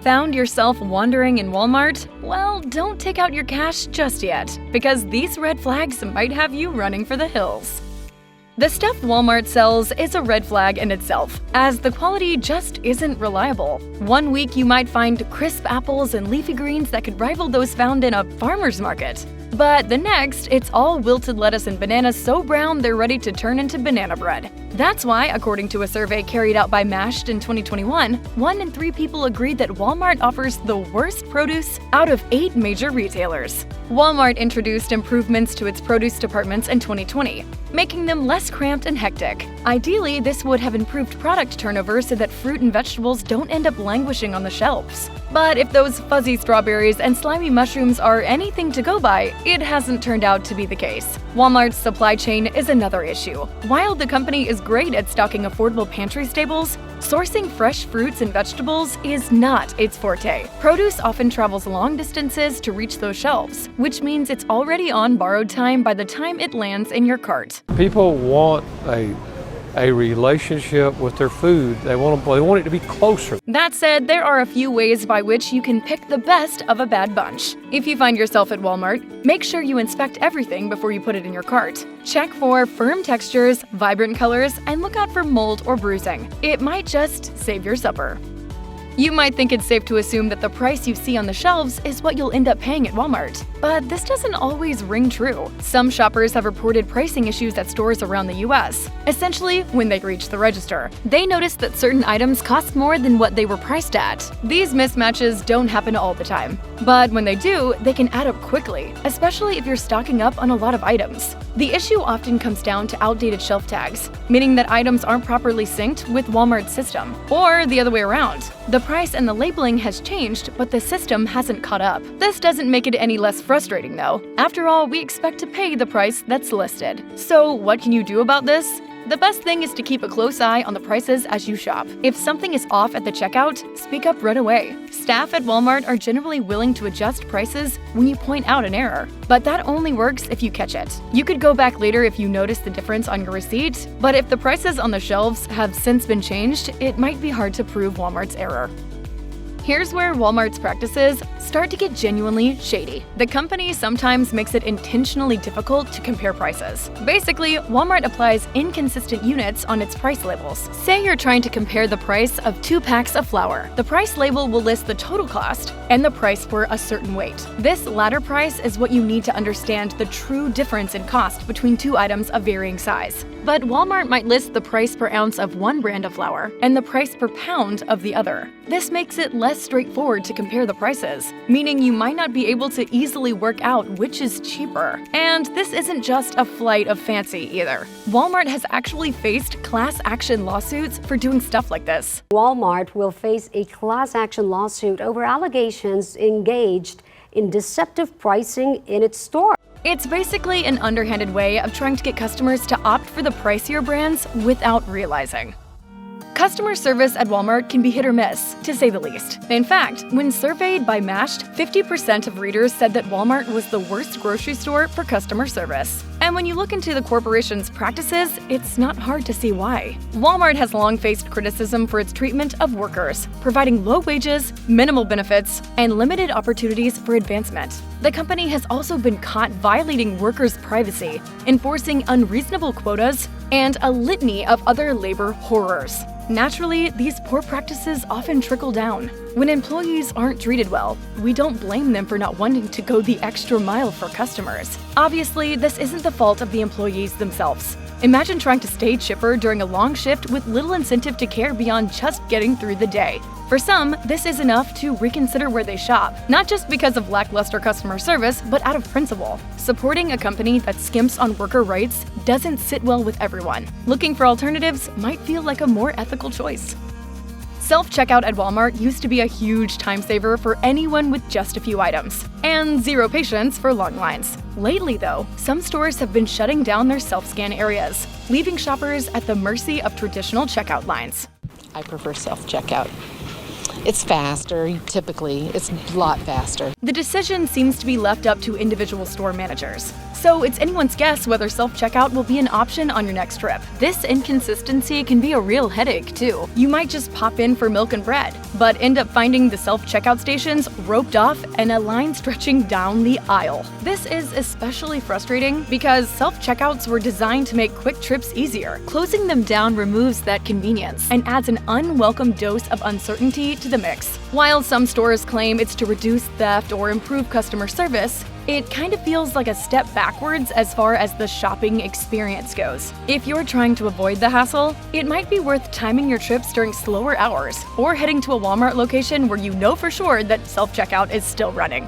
Found yourself wandering in Walmart? Well, don't take out your cash just yet, because these red flags might have you running for the hills. The stuff Walmart sells is a red flag in itself, as the quality just isn't reliable. One week you might find crisp apples and leafy greens that could rival those found in a farmer's market. But the next, it's all wilted lettuce and bananas so brown they're ready to turn into banana bread. That's why, according to a survey carried out by Mashed in 2021, 1 in 3 people agreed that Walmart offers the worst produce out of 8 major retailers. Walmart introduced improvements to its produce departments in 2020, making them less cramped and hectic. Ideally, this would have improved product turnover so that fruit and vegetables don't end up languishing on the shelves. But if those fuzzy strawberries and slimy mushrooms are anything to go by, it hasn't turned out to be the case. Walmart's supply chain is another issue. While the company is great at stocking affordable pantry staples, sourcing fresh fruits and vegetables is not its forte. Produce often travels long distances to reach those shelves, which means it's already on borrowed time by the time it lands in your cart. People want a relationship with their food. They want it to be closer. That said, there are a few ways by which you can pick the best of a bad bunch. If you find yourself at Walmart, make sure you inspect everything before you put it in your cart. Check for firm textures, vibrant colors, and look out for mold or bruising. It might just save your supper. You might think it's safe to assume that the price you see on the shelves is what you'll end up paying at Walmart. But this doesn't always ring true. Some shoppers have reported pricing issues at stores around the US. Essentially, when they reach the register, they notice that certain items cost more than what they were priced at. These mismatches don't happen all the time. But when they do, they can add up quickly, especially if you're stocking up on a lot of items. The issue often comes down to outdated shelf tags, meaning that items aren't properly synced with Walmart's system, or the other way around. The price and the labeling has changed, but the system hasn't caught up. This doesn't make it any less frustrating, though. After all, we expect to pay the price that's listed. So what can you do about this? The best thing is to keep a close eye on the prices as you shop. If something is off at the checkout, speak up right away. Staff at Walmart are generally willing to adjust prices when you point out an error, but that only works if you catch it. You could go back later if you notice the difference on your receipt, but if the prices on the shelves have since been changed, it might be hard to prove Walmart's error. Here's where Walmart's practices start to get genuinely shady. The company sometimes makes it intentionally difficult to compare prices. Basically, Walmart applies inconsistent units on its price labels. Say you're trying to compare the price of 2 packs of flour. The price label will list the total cost and the price for a certain weight. This latter price is what you need to understand the true difference in cost between 2 items of varying size. But Walmart might list the price per ounce of one brand of flour and the price per pound of the other. This makes it less straightforward to compare the prices, meaning you might not be able to easily work out which is cheaper. And this isn't just a flight of fancy either. Walmart has actually faced class action lawsuits for doing stuff like this. Walmart will face a class action lawsuit over allegations engaged in deceptive pricing in its store. It's basically an underhanded way of trying to get customers to opt for the pricier brands without realizing. Customer service at Walmart can be hit or miss, to say the least. In fact, when surveyed by Mashed, 50% of readers said that Walmart was the worst grocery store for customer service. And when you look into the corporation's practices, it's not hard to see why. Walmart has long faced criticism for its treatment of workers, providing low wages, minimal benefits, and limited opportunities for advancement. The company has also been caught violating workers' privacy, enforcing unreasonable quotas, and a litany of other labor horrors. Naturally, these poor practices often trickle down. When employees aren't treated well, we don't blame them for not wanting to go the extra mile for customers. Obviously, this isn't the fault of the employees themselves. Imagine trying to stay chipper during a long shift with little incentive to care beyond just getting through the day. For some, this is enough to reconsider where they shop, not just because of lackluster customer service, but out of principle. Supporting a company that skimps on worker rights doesn't sit well with everyone. Looking for alternatives might feel like a more ethical choice. Self-checkout at Walmart used to be a huge time saver for anyone with just a few items, and zero patience for long lines. Lately, though, some stores have been shutting down their self-scan areas, leaving shoppers at the mercy of traditional checkout lines. I prefer self-checkout. It's faster, typically. It's a lot faster. The decision seems to be left up to individual store managers. so it's anyone's guess whether self-checkout will be an option on your next trip. This inconsistency can be a real headache, too. You might just pop in for milk and bread, but end up finding the self-checkout stations roped off and a line stretching down the aisle. This is especially frustrating because self-checkouts were designed to make quick trips easier. Closing them down removes that convenience and adds an unwelcome dose of uncertainty to the mix. While some stores claim it's to reduce theft or improve customer service, it kind of feels like a step backwards as far as the shopping experience goes. If you're trying to avoid the hassle, it might be worth timing your trips during slower hours or heading to a Walmart location where you know for sure that self-checkout is still running.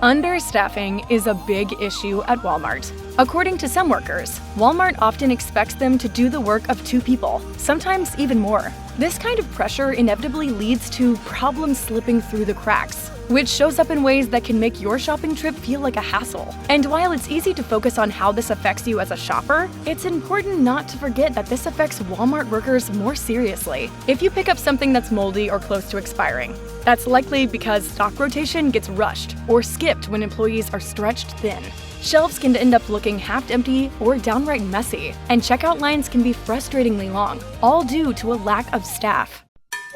Understaffing is a big issue at Walmart. According to some workers, Walmart often expects them to do the work of 2 people, sometimes even more. This kind of pressure inevitably leads to problems slipping through the cracks, which shows up in ways that can make your shopping trip feel like a hassle. And while it's easy to focus on how this affects you as a shopper, it's important not to forget that this affects Walmart workers more seriously. If you pick up something that's moldy or close to expiring, that's likely because stock rotation gets rushed or skipped when employees are stretched thin. Shelves can end up looking half empty or downright messy, and checkout lines can be frustratingly long, all due to a lack of staff.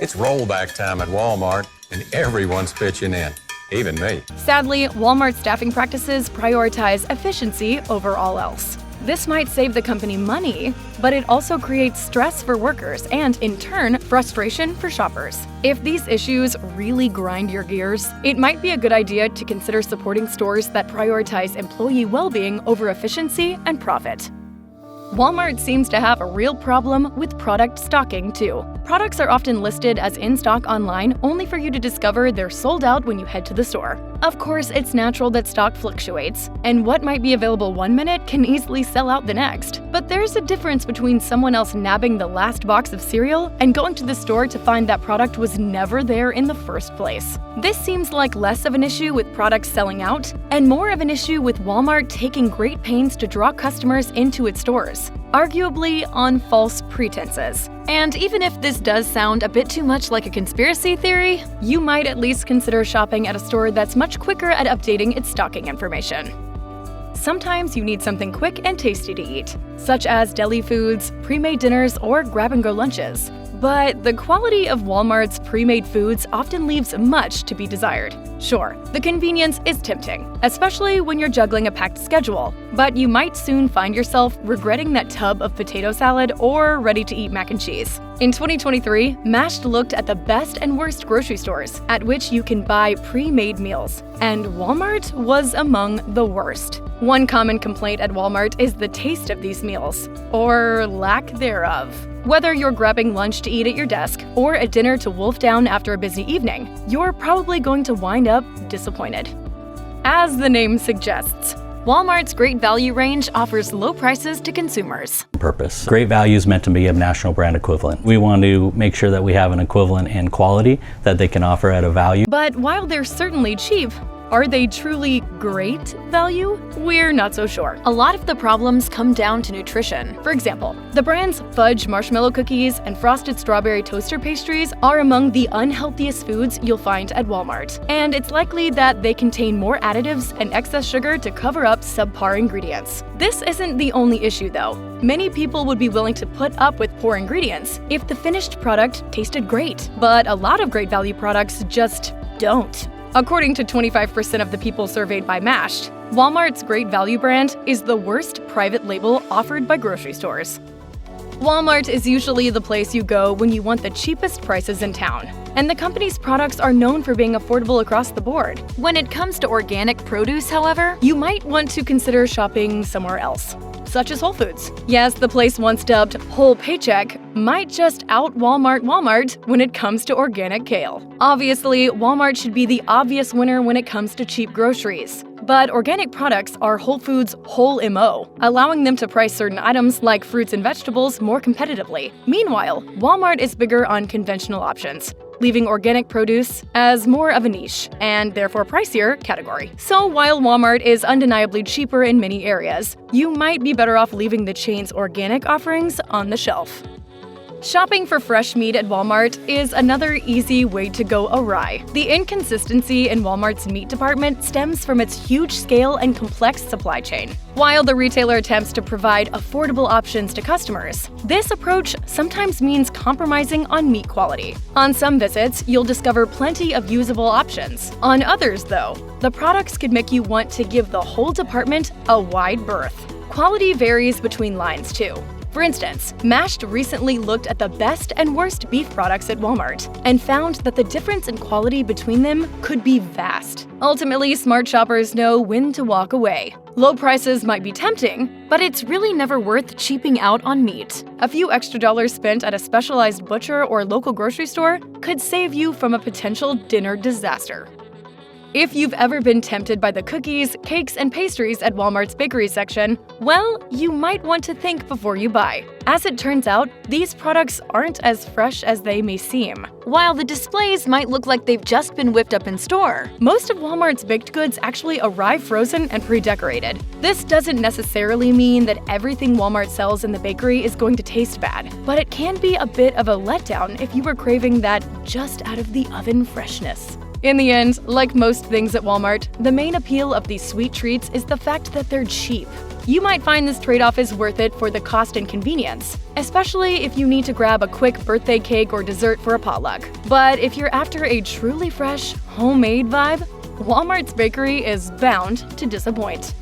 It's rollback time at Walmart, and everyone's pitching in, even me. Sadly, Walmart's staffing practices prioritize efficiency over all else. This might save the company money, but it also creates stress for workers and, in turn, frustration for shoppers. If these issues really grind your gears, it might be a good idea to consider supporting stores that prioritize employee well-being over efficiency and profit. Walmart seems to have a real problem with product stocking, too. Products are often listed as in stock online only for you to discover they're sold out when you head to the store. Of course, it's natural that stock fluctuates, and what might be available one minute can easily sell out the next. But there's a difference between someone else nabbing the last box of cereal and going to the store to find that product was never there in the first place. This seems like less of an issue with products selling out and more of an issue with Walmart taking great pains to draw customers into its stores, arguably on false pretenses. And even if this does sound a bit too much like a conspiracy theory, you might at least consider shopping at a store that's much quicker at updating its stocking information. Sometimes you need something quick and tasty to eat, such as deli foods, pre-made dinners, or grab-and-go lunches. But the quality of Walmart's pre-made foods often leaves much to be desired. Sure, the convenience is tempting, especially when you're juggling a packed schedule, but you might soon find yourself regretting that tub of potato salad or ready-to-eat mac and cheese. In 2023, Mashed looked at the best and worst grocery stores at which you can buy pre-made meals, and Walmart was among the worst. One common complaint at Walmart is the taste of these meals, or lack thereof. Whether you're grabbing lunch to eat at your desk or a dinner to wolf down after a busy evening, you're probably going to wind up disappointed. As the name suggests, Walmart's Great Value range offers low prices to consumers. Purpose. Great Value is meant to be a national brand equivalent. We want to make sure that we have an equivalent in quality that they can offer at a value. But while they're certainly cheap, are they truly great value? We're not so sure. A lot of the problems come down to nutrition. For example, the brand's fudge marshmallow cookies and frosted strawberry toaster pastries are among the unhealthiest foods you'll find at Walmart. And it's likely that they contain more additives and excess sugar to cover up subpar ingredients. This isn't the only issue, though. Many people would be willing to put up with poor ingredients if the finished product tasted great. But a lot of Great Value products just don't. According to 25% of the people surveyed by Mashed, Walmart's Great Value brand is the worst private label offered by grocery stores. Walmart is usually the place you go when you want the cheapest prices in town, and the company's products are known for being affordable across the board. When it comes to organic produce, however, you might want to consider shopping somewhere else, such as Whole Foods. Yes, the place once dubbed Whole Paycheck might just out Walmart when it comes to organic kale. Obviously, Walmart should be the obvious winner when it comes to cheap groceries. But organic products are Whole Foods' whole MO, allowing them to price certain items like fruits and vegetables more competitively. Meanwhile, Walmart is bigger on conventional options, leaving organic produce as more of a niche, and therefore pricier, category. So while Walmart is undeniably cheaper in many areas, you might be better off leaving the chain's organic offerings on the shelf. Shopping for fresh meat at Walmart is another easy way to go awry. The inconsistency in Walmart's meat department stems from its huge scale and complex supply chain. While the retailer attempts to provide affordable options to customers, this approach sometimes means compromising on meat quality. On some visits, you'll discover plenty of usable options. On others, though, the products could make you want to give the whole department a wide berth. Quality varies between lines, too. For instance, Mashed recently looked at the best and worst beef products at Walmart and found that the difference in quality between them could be vast. Ultimately, smart shoppers know when to walk away. Low prices might be tempting, but it's really never worth cheaping out on meat. A few extra dollars spent at a specialized butcher or local grocery store could save you from a potential dinner disaster. If you've ever been tempted by the cookies, cakes, and pastries at Walmart's bakery section, well, you might want to think before you buy. As it turns out, these products aren't as fresh as they may seem. While the displays might look like they've just been whipped up in store, most of Walmart's baked goods actually arrive frozen and pre-decorated. This doesn't necessarily mean that everything Walmart sells in the bakery is going to taste bad, but it can be a bit of a letdown if you were craving that just out of the oven freshness. In the end, like most things at Walmart, the main appeal of these sweet treats is the fact that they're cheap. You might find this trade-off is worth it for the cost and convenience, especially if you need to grab a quick birthday cake or dessert for a potluck. But if you're after a truly fresh, homemade vibe, Walmart's bakery is bound to disappoint.